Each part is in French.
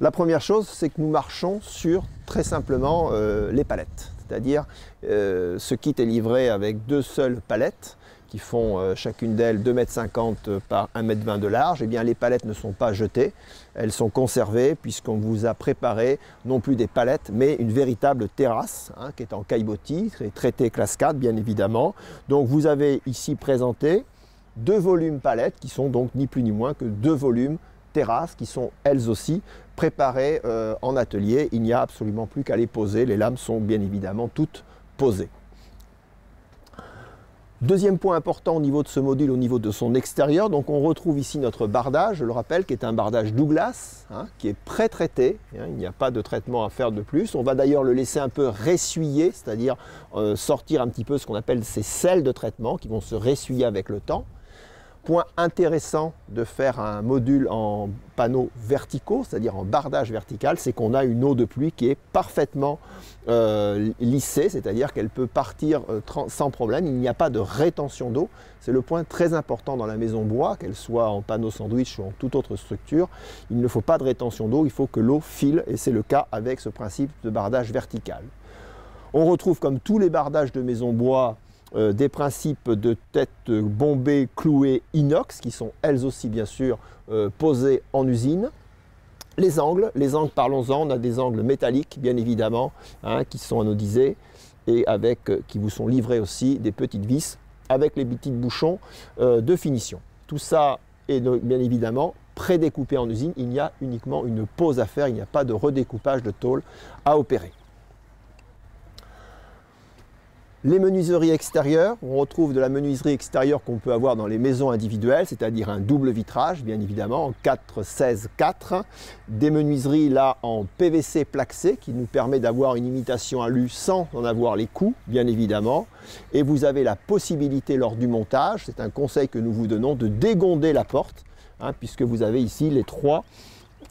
La première chose, c'est que nous marchons sur, très simplement, les palettes. C'est-à-dire, ce kit est livré avec 2 seules palettes qui font chacune d'elles 2,50 m par 1,20 m de large. Eh bien, les palettes ne sont pas jetées, elles sont conservées puisqu'on vous a préparé non plus des palettes, mais une véritable terrasse hein, qui est en caillebotis, traitée classe 4 bien évidemment. Donc vous avez ici présenté 2 volumes palettes qui sont donc ni plus ni moins que 2 volumes terrasses qui sont elles aussi préparées en atelier. Il n'y a absolument plus qu'à les poser, les lames sont bien évidemment toutes posées. Deuxième point important au niveau de ce module, au niveau de son extérieur, donc on retrouve ici notre bardage, je le rappelle, qui est un bardage Douglas, hein, qui est pré-traité, hein, il n'y a pas de traitement à faire de plus. On va d'ailleurs le laisser un peu ressuyer, c'est-à-dire sortir un petit peu ce qu'on appelle ces sels de traitement qui vont se ressuyer avec le temps. Point intéressant de faire un module en panneaux verticaux, c'est-à-dire en bardage vertical, c'est qu'on a une eau de pluie qui est parfaitement lissée, c'est-à-dire qu'elle peut partir sans problème. Il n'y a pas de rétention d'eau. C'est le point très important dans la maison bois, qu'elle soit en panneau sandwich ou en toute autre structure. Il ne faut pas de rétention d'eau, il faut que l'eau file, et c'est le cas avec ce principe de bardage vertical. On retrouve, comme tous les bardages de maison bois, des principes de tête bombée, clouée, inox, qui sont elles aussi bien sûr posées en usine. Les angles, parlons-en, on a des angles métalliques bien évidemment, hein, qui sont anodisés et qui vous sont livrés aussi des petites vis avec les petits bouchons de finition. Tout ça est bien évidemment prédécoupé en usine, il y a uniquement une pose à faire, il n'y a pas de redécoupage de tôle à opérer. Les menuiseries extérieures, on retrouve de la menuiserie extérieure qu'on peut avoir dans les maisons individuelles, c'est-à-dire un double vitrage, bien évidemment, en 4-16-4. Des menuiseries là en PVC plaxé, qui nous permet d'avoir une imitation alu sans en avoir les coûts, bien évidemment. Et vous avez la possibilité lors du montage, c'est un conseil que nous vous donnons, de dégonder la porte, hein, puisque vous avez ici les 3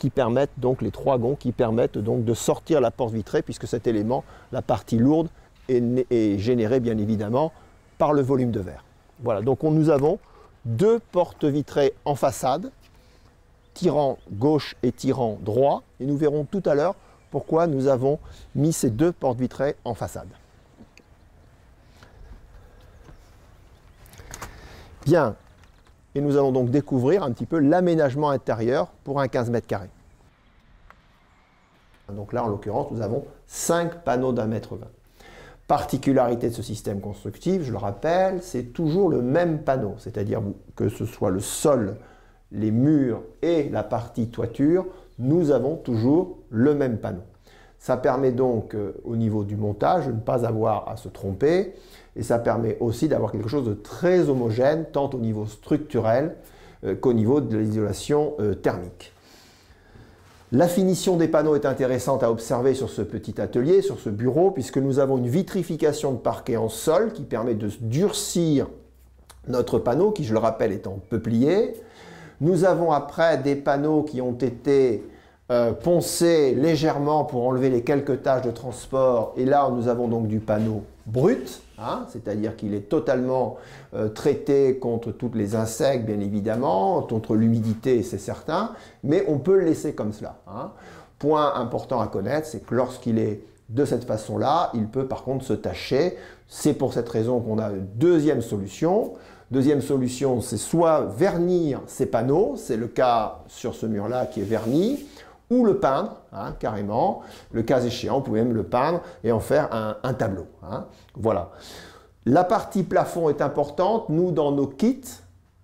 qui permettent donc, les 3 gonds qui permettent donc de sortir la porte vitrée, puisque cet élément, la partie lourde, est généré bien évidemment par le volume de verre. Voilà, donc nous avons 2 portes vitrées en façade, tirant gauche et tirant droit, et nous verrons tout à l'heure pourquoi nous avons mis ces 2 portes vitrées en façade. Bien, et nous allons donc découvrir un petit peu l'aménagement intérieur pour un 15 mètres carrés. Donc là, en l'occurrence, nous avons 5 panneaux d'1,20 m. Particularité de ce système constructif, je le rappelle, c'est toujours le même panneau, c'est-à-dire que ce soit le sol, les murs et la partie toiture, nous avons toujours le même panneau. Ça permet donc au niveau du montage de ne pas avoir à se tromper et ça permet aussi d'avoir quelque chose de très homogène tant au niveau structurel qu'au niveau de l'isolation thermique. La finition des panneaux est intéressante à observer sur ce petit atelier, sur ce bureau, puisque nous avons une vitrification de parquet en sol qui permet de durcir notre panneau, qui, je le rappelle, est en peuplier. Nous avons après des panneaux qui ont été poncés légèrement pour enlever les quelques taches de transport. Et là, nous avons donc du panneau brut, hein, c'est-à-dire qu'il est totalement traité contre tous les insectes, bien évidemment, contre l'humidité, c'est certain, mais on peut le laisser comme cela. Hein. Point important à connaître, c'est que lorsqu'il est de cette façon-là, il peut par contre se tacher. C'est pour cette raison qu'on a une deuxième solution. Deuxième solution, c'est soit vernir ces panneaux, c'est le cas sur ce mur-là qui est verni, ou le peindre, hein, carrément. Le cas échéant, vous pouvez même le peindre et en faire un tableau. Hein. Voilà. La partie plafond est importante. Nous, dans nos kits,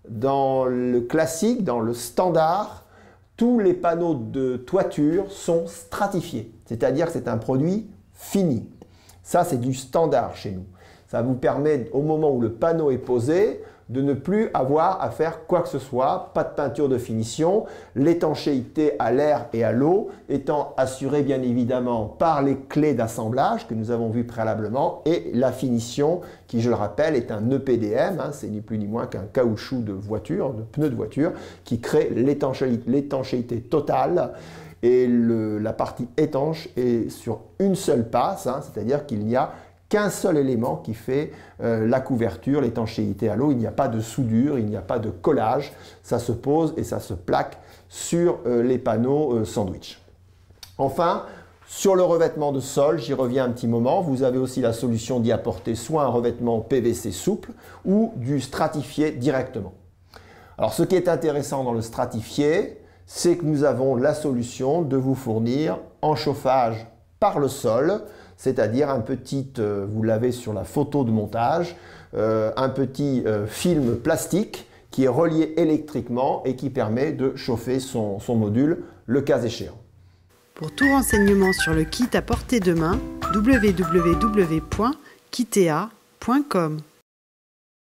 dans le classique, dans le standard, tous les panneaux de toiture sont stratifiés. C'est-à-dire que c'est un produit fini. Ça, c'est du standard chez nous. Ça vous permet, au moment où le panneau est posé, de ne plus avoir à faire quoi que ce soit, pas de peinture de finition, l'étanchéité à l'air et à l'eau étant assurée bien évidemment par les clés d'assemblage que nous avons vues préalablement et la finition qui, je le rappelle, est un EPDM, hein, c'est ni plus ni moins qu'un caoutchouc de voiture, de pneu de voiture, qui crée l'étanchéité totale et la partie étanche est sur une seule passe, hein, c'est-à-dire qu'il n'y a qu'un seul élément qui fait la couverture, l'étanchéité à l'eau. Il n'y a pas de soudure, il n'y a pas de collage. Ça se pose et ça se plaque sur les panneaux sandwich. Enfin, sur le revêtement de sol, j'y reviens un petit moment, vous avez aussi la solution d'y apporter soit un revêtement PVC souple ou du stratifié directement. Alors ce qui est intéressant dans le stratifié, c'est que nous avons la solution de vous fournir en chauffage par le sol, c'est-à-dire un petit, vous l'avez sur la photo de montage, un petit film plastique qui est relié électriquement et qui permet de chauffer son module le cas échéant. Pour tout renseignement sur le kit à portée de main, www.kitea.com.